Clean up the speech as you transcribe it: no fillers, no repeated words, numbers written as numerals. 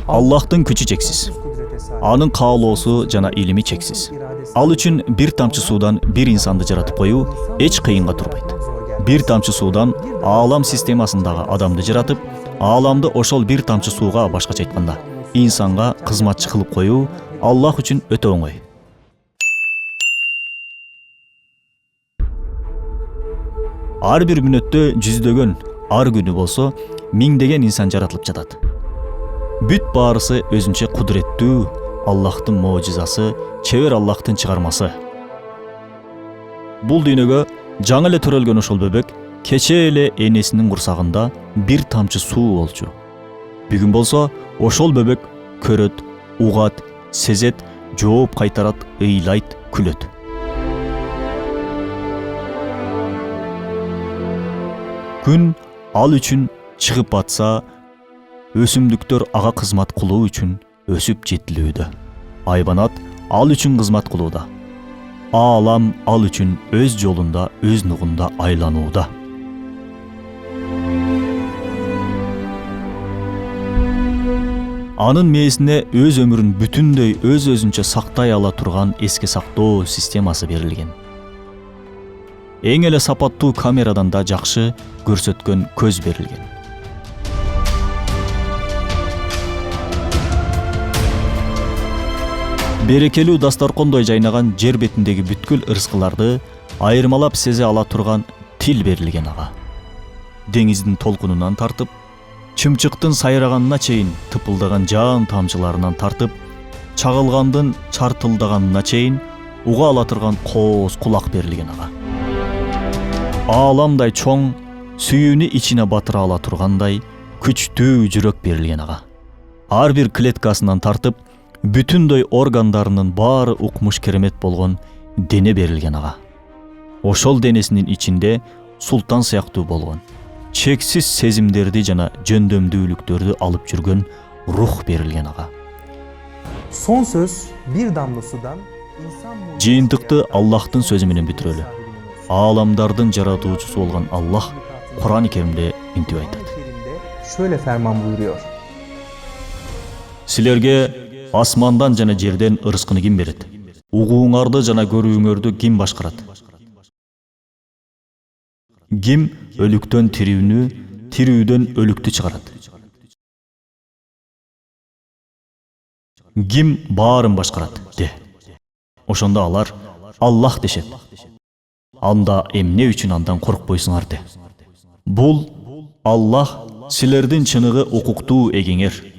Аллахтың күчү чексиз. Анын каалоосу жана илими чексиз. Ал үчүн бир тамчы суудан бир инсанды жаратып коюу эч кыйынга турбайт. Бир тамчы суудан аалам системасындагы адамды жаратып, ааламды ошол бир тамчы сууга, башкача айтканда, инсанга кызматчы кылып коюу Аллах үчүн өтө оңой. Ар бир мүнөттө жүздөгөн, ар күнү болсо миңдеген инсан жаратылып жатат. Бүт баарысы өзүнчө кудуреттүү, Аллахтын моожизасы, чебер Аллахтын чыгармасы. Бул дүйнөгө жаңы эле төрөлгөн ошол бөбөк кечээ эле энесинин курсагында бир тамчы суу болчу. Бүгүн болсо ошол бөбөк көрөт, угат, сезет, жооп кайтарат, ыйлайт, күлөт. Күн ал үчүн чыгып батса, өсүмдүктөр ага кызмат кылуу үчүн өсүп жетилүүдө. Айбанат ал үчүн кызмат кылууда. Аалам ал үчүн өз жолунда, өз нугунда айланууда. Анын мээсине өз өмүрүн бүтүндөй өз өзүнчө сактай ала турган эске сактоо системасы берилген. Эң эле сапаттуу камерадан да жакшы көрсөткөн көз берилген. Берекелүү дастаркондой жайнаган жер бетиндеги бүткүл ырыскыларды айырмалап сезе ала турган тил берилген ага. Деңиздин толкунунан тартып, чымчыктын сайраганына чейин тыпылдаган жаан тамчыларынан тартып, чагылгандын чартылдаганына чейин уга ала турган кооз кулак берилген ага. Ааламдай чоң, сүйүүнү ичине батыра ала тургандай күчтүү жүрөк берилген ага. Ар бир клеткасынан тартып, бүтүндөй органдарынын баары укмуш керемет болгон дене берилген ага. Ошол денесинин ичинде султан сыяктуу болгон, чексиз сезимдерди жана жөндөмдүүлүктөрдү алып жүргөн рух берилген ага. Son söz bir damla sudan insan Жыйынтыкты Аллахтын сөзү менен бүтүрөлү. Ааламдардын жаратуучусу болгон Аллах Кур'ан-ы Керимде мынтип айтат. Şöyle ferman buyuruyor. Силерге асмандан жана жерден ырыскыны ким берет? Угууңарды жана көрүүңөрдү ким башкарат? Ким өлүктөн тирүүнү, тирүүдөн өлүктү чыгарат? Ким баарын башкарат? Де. Ошондо алар Аллах дешет. Анда эмне үчүн андан коркпойсуңар де. Бул Аллах силердин чыныгы укуктуу эгеңер.